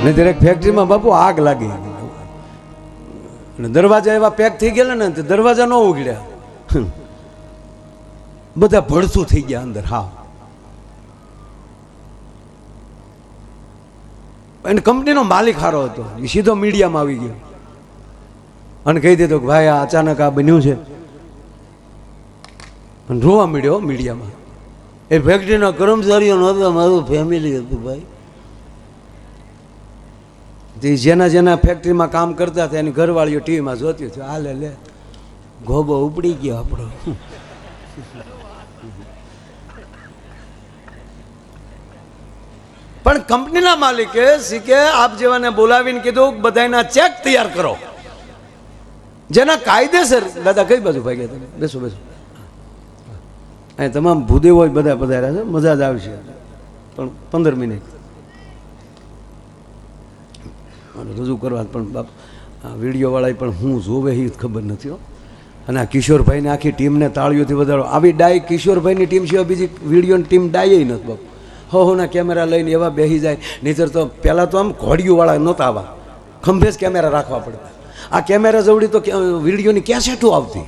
ને દરેક ફેક્ટરીમાં બાપુ આગ લાગી અને દરવાજા એવા પેક થઈ ગયેલા ને તે દરવાજા ન ઉઘડ્યા, બધા ભડથું થઈ ગયા અંદર. હા, અને કંપનીનો માલિક સારો હતો, એ સીધો મીડિયામાં આવી ગયો અને કહી દીધું કે ભાઈ આ અચાનક આ બન્યું છે. અને રોવા મળ્યો મીડિયામાં. એ ફેક્ટરીના કર્મચારીઓ નહોતા, મારું ફેમિલી હતું ભાઈ. તે જેના જેના ફેક્ટરીમાં કામ કરતા હતા એની ઘરવાળીઓ ટીવીમાં જોતી હતી, હાલે લે ગોબો ઉપડી ગયો આપણો. પણ કંપનીના માલિકે શીખે આપ જેવાને બોલાવીને કીધું બધાના ચેક તૈયાર કરો, જેના કાયદેસર. દાદા કઈ બાજુ ભાઈ ગયા તમે? બેસો બેસો. અહીં તમામ ભૂદેવો બધા પધાર્યા છે, મજા જ આવશે. પણ 15 મિનિટ રજૂ કરવા. પણ બાપ વિડીયોવાળા પણ હું જોવે એ ખબર નથી હો. અને આ કિશોરભાઈને આખી ટીમને તાળીઓથી વધારો. આવી ડાય કિશોરભાઈની ટીમ સિવાય બીજી વિડીયોની ટીમ ડાય નથી બાપ. હોના કેમેરા લઈને એવા બેસી જાય. નહીંતર તો પહેલાં તો આમ ઘોડીઓવાળા નહોતા આવા, ખંભે જ કેમેરા રાખવા પડતા. આ કેમેરા જવડી તો વિડીયોની કેસેટો આવતી.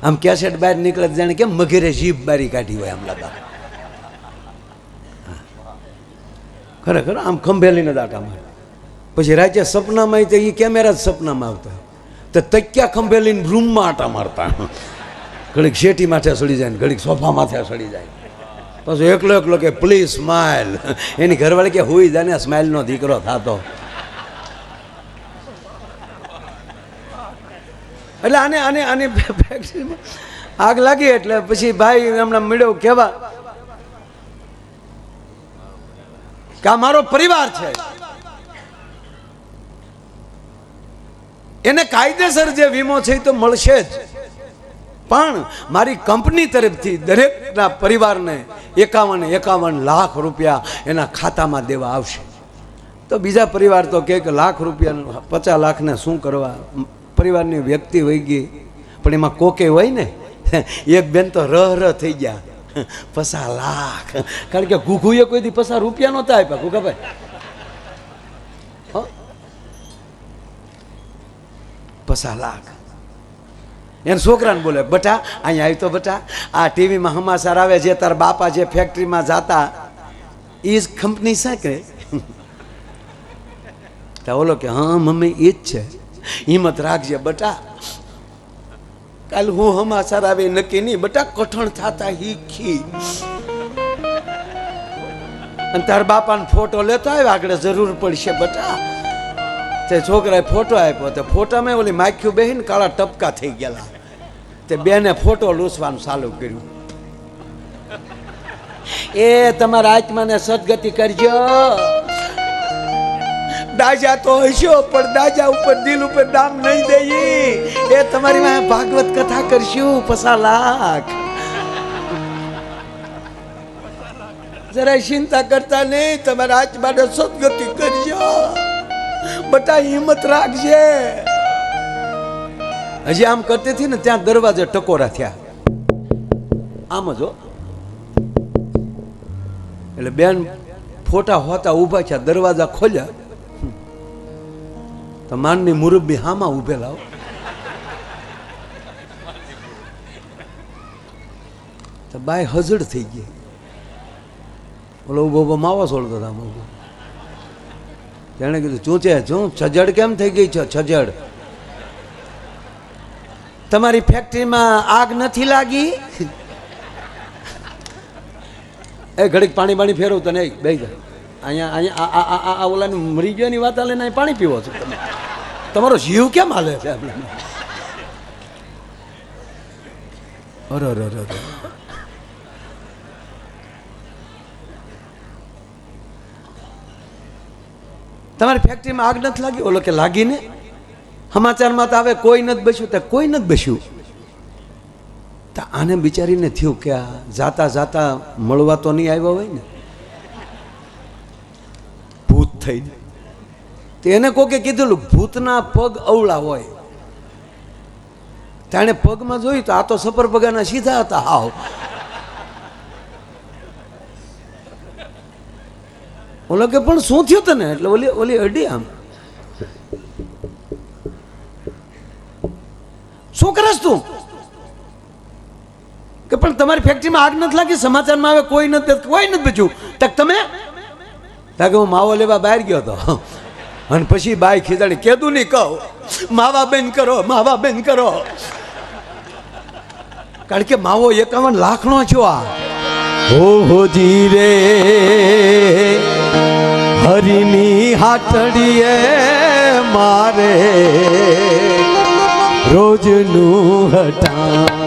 આમ કેસેટ બહાર નીકળે જાણે કેમ મઘેરે જીભ બારી કાઢી હોય આમ લાગા. ખરેખર આમ ખંભે લઈને દાટા મારે. પછી રાજ્ય સપનામાં તો એ કેમેરા જ સપનામાં આવતા. તો તક્યા ખંભે લઈને રૂમમાં આટા મારતા. ઘડીક શેટી માથે સડી જાય, ઘડીક સોફા માથે સડી જાય. પછી એકલો એકલો કે પ્લીઝ સ્માઇલ. એની ઘરવાળી કે હુઈ જાને સ્માઇલનો દીકરો થતો. એટલે આને આને આની ફેક્ટરીમાં આગ લાગી. એટલે પછી ભાઈ હમણાં મળ્યો કહેવા કે આ મારો પરિવાર છે, એને કાયદેસર જે વીમો છે એ તો મળશે જ, પણ મારી કંપની તરફથી દરેકના પરિવારને 51 લાખ રૂપિયા એના ખાતામાં દેવા આવશે. તો બીજા પરિવાર તો કે લાખ રૂપિયા 50 લાખને શું કરવા? પરિવારની વ્યક્તિ વહી ગઈ, પણ એમાં કોકે હોય ને. એક બેન તો રહ થઈ ગયા 50 લાખ. કારણ કે ઘુઘુએ કોઈ દી 50 રૂપિયા નહોતા આપ્યા ઘુઘાભાઈ. હ 50 લાખ. એને છોકરાને બોલે બટા અહીંયા આવી તો બટા આ ટીવીમાં સમાચાર આવે જે તાર બાપા જે ફેક્ટરીમાં જાતા એ જ કંપની છે કે? ઓલો કે હા મમ્મી એ જ છે. હિંમત રાખજે બટા, કાલ હું સમાચાર આવે નક્કી નહીં બટા, કઠણ થતા હીખી. અને તાર બાપાનો ફોટો લેતો આવ્યો, આગળ જરૂર પડશે બટા. તે છોકરાએ ફોટો આપ્યો, તો ફોટામાં ઓલી માખ્યું બેહીને કાળા ટપકા થઈ ગયેલા. તે બેને ફોટો લૂસવાનું ચાલુ કર્યું. એ તમારા આત્માને સદગતિ કરજો. દાજા તો હશો પણ દાજા ઉપર દિલ ઉપર દામ નહીં દઈએ. એ તમારી માં ભાગવત કથા કરશું 50 લાખ. જરા ચિંતા કરતા નહીં, તમારા આત્માને સદગતિ કરજો બટા, હિંમત રાખજે. હજી આમ કરતી હતી ને ત્યાં દરવાજે ટકોરા થયા. આમ જ હો. એટલે બેન ફોટા હોતા ઊભા થયા, દરવાજા ખોલ્યા તો માનની મુરબ્બી હામાં ઉભેલા. તો બાય હજડ થઈ ગઈ. ઓલો ઉભો ઉભો માવો છોડતો હતા. તેણે કીધું ચૂંચે શું છજડ કેમ થઈ ગઈ છે? છજડ તમારી ફેક્ટરીમાં આગ નથી લાગી? એ ઘડીક પાણી પાણી ફેરવતો નહીં, બે જાય અહીંયા અહીંયા આ ઓલાની મરી ગયાની વાત લઈને પાણી પીવો છો તમે? તમારો જીવ કેમ હાલે છે? અરે તમારી ફેક્ટરીમાં આગ નથી લાગી? ઓલો કે લાગીને સમાચારમાં તો આવે કોઈ નથી બસ્યું. તો કોઈ નથી બસ્યું. તો આને બિચારીને થયું કે આ જાતા જાતા મળવા તો નહીં આવ્યા હોય ને, ભૂત થઈ. તો એને કોકે કીધેલું ભૂતના પગ અવળા હોય. તાણે પગમાં જોયું તો આ તો સફર પગાના સીધા હતા હાવ. ઓલો કે પણ શું થયું તને? એટલે ઓલી ઓલી અડી આમ, શું કરસ તું? કે પણ તમારી ફેક્ટરીમાં આગ નથી લાગી? સમાચારમાં આવે કોઈ નથી બચ્યું. તક તમે? તાકે હું માવો લેવા બહાર ગયો હતો અને પછી બાઈ ખીજાડી, કેદું નહીં કહું, માવા બેન કરો, માવા બેન કરો. કારણ કે માવો 51 લાખનો છો. આ હો જી રે હરિની હાટડીએ મારે રોજનું હટાણું.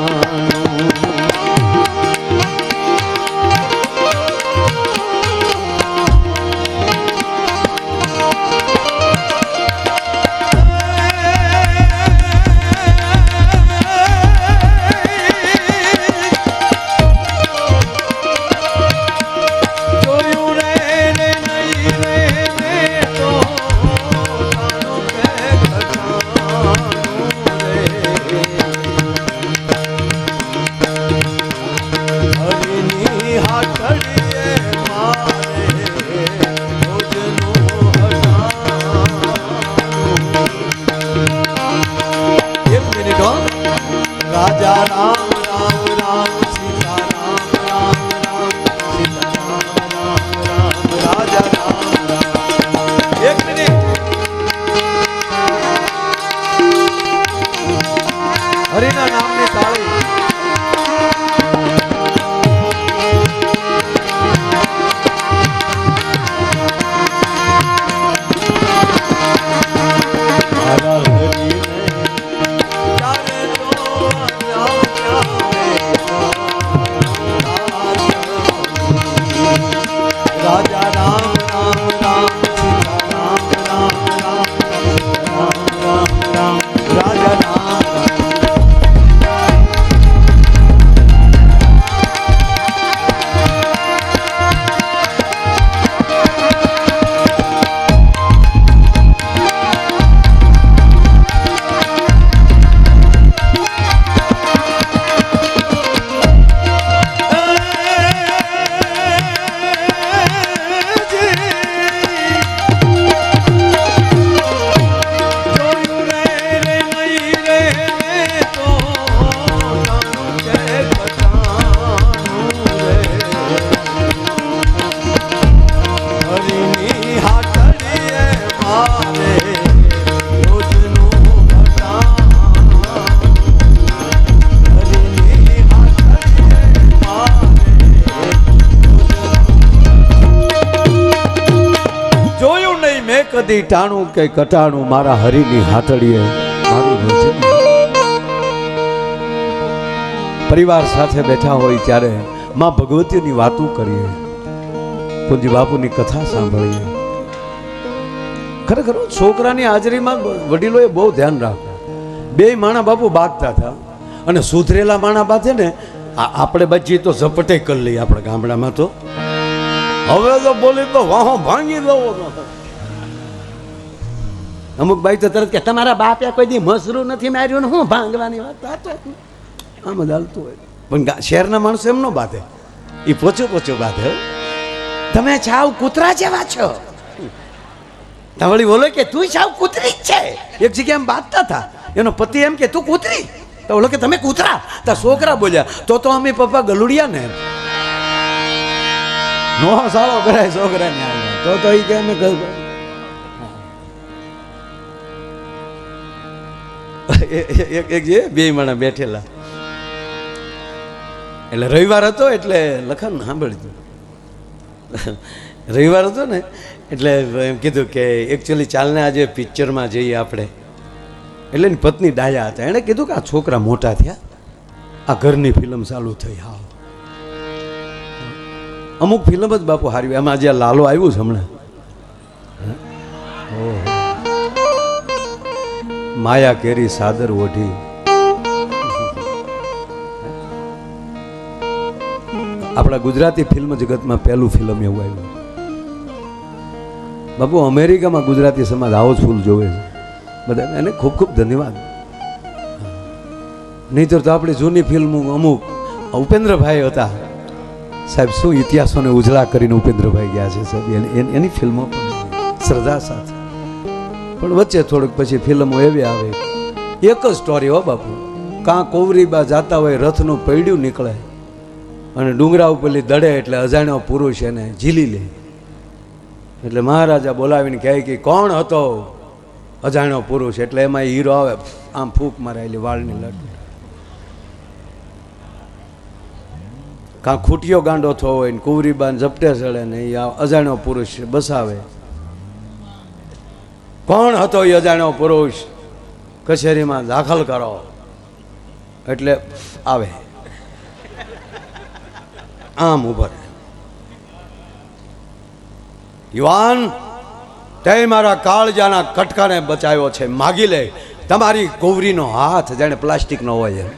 રાજા રામ રામ રામ સીતા રામ રામ રામ સીતા રામ રામ રામ રાજા રામ રામ. એક મિનિટ, હરિના નામની તાળી. રાજા રામ રામ રામ સીતા રામ રામ રામ રામ રામ રામ રાજા રામ. કદી ટાણું કે કટાણું મારા હરિની હાથડીએ મારું રોજનું. પરિવાર સાથે બેઠા હોય ત્યારે માં ભગવતીની વાતો કરીએ, પૂજ્ય બાપુની કથા સાંભળીએ. ખરેખર છોકરાની હાજરીમાં વડીલોએ બહુ ધ્યાન રાખ્યું. બે માણા બાપુ બાંધતા હતા અને સુધરેલા માણા બાંધે ને, આપણે બચી તો ઝપટે કરી લઈએ આપણા ગામડામાં. તો હવે તો બોલી તો વાહો ભાંગી દો. અમુક ભાઈ તો તરત કે તમારા બાપે કોઈ દી મસરું નથી માર્યું ને હું ભાંગવાની વાત. આમ જ હાલતું હોય. પણ શહેરના માણસો એમ ન બાંધે, એ પોચો પોચો બાંધે. તમે છાવ કૂતરા જેવા છો. વળી બોલો કે તું છાવ કૂતરી જ છે. એક જગ્યાએ એમ બાંધતા હતા, એનો પતિ એમ કે તું કૂતરી, તો બોલો કે તમે કૂતરા. તો છોકરા બોલ્યા તો અમે પપ્પા ગલુડિયા ને નો સારો કરાય છોકરાને આવ્યા તો એ કે અમે એક જે બે માણા બેઠેલા, એટલે રવિવાર હતો એટલે લખન સાંભળજો. રવિવાર હતો ને એટલે એમ કીધું કે એકચ્યુઅલી ચાલને આજે પિક્ચરમાં જઈએ આપણે. એટલે એની પત્ની ડાયા હતા, એણે કીધું કે આ છોકરા મોટા થયા, આ ઘરની ફિલ્મ ચાલુ થઈ. હા, અમુક ફિલ્મ જ બાપુ હારી. એમાં આજે લાલો આવ્યું છે હમણાં, માયા કેરી સાદર ઓઢી. આપણા ગુજરાતી ફિલ્મ જગતમાં પહેલું ફિલ્મ એવું આવ્યું બાપુ. અમેરિકામાં ગુજરાતી સમાજ આવો જ ફૂલ જોવે છે બધા, એને ખૂબ ખૂબ ધન્યવાદ. નહીંતર તો આપણી જૂની ફિલ્મો અમુક ઉપેન્દ્રભાઈ હતા, સાહેબ શું ઇતિહાસોને ઉજળા કરીને ઉપેન્દ્રભાઈ ગયા છે સાહેબ, એની ફિલ્મો પણ શ્રદ્ધા સાથે. પણ વચ્ચે થોડુંક પછી ફિલ્મો એવી આવે, એક જ સ્ટોરી હો બાપુ, કાં કોવરીબા જાતા હોય રથનું પૈડ્યું નીકળે અને ડુંગરા ઉપરલી દડે એટલે અજાણ્યો પુરુષ એને ઝીલી લે. એટલે મહારાજા બોલાવીને કહે કે કોણ હતો અજાણ્યો પુરુષ? એટલે એમાં હીરો આવે, આમ ફૂંક મારેલી વાળની લટ. કાં ખૂટિયો ગાંડો થયો હોય ને કુંવરીબાન ઝપટે ચડે ને એ અજાણ્યો પુરુષ બસાવે. કોણ હતો એ અજાણ્યો પુરુષ? કચેરીમાં દાખલ કરો. એટલે આવે આમ ઉભર, યુવાન તે મારા કાળજાના કટકાને બચાવ્યો છે, માગી લે તમારી કુંવરીનો હાથ, જાણે પ્લાસ્ટિકનો હોય એમ.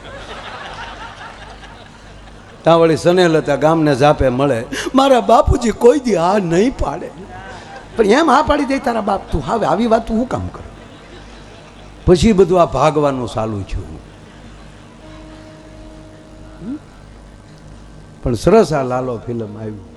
ત્યાં વળી સનેલ હતા, ગામને ઝાપે મળે, મારા બાપુજી કોઈ દી આ નહીં પાડે. પણ એમ હા પાડી દે તારા બાપ, તું હવે આવી વાત તું શું કામ કર? પછી બધું આ ભાગવાનું ચાલુ થયું. પણ સરસ આ લાલો ફિલ્મ આવ્યું.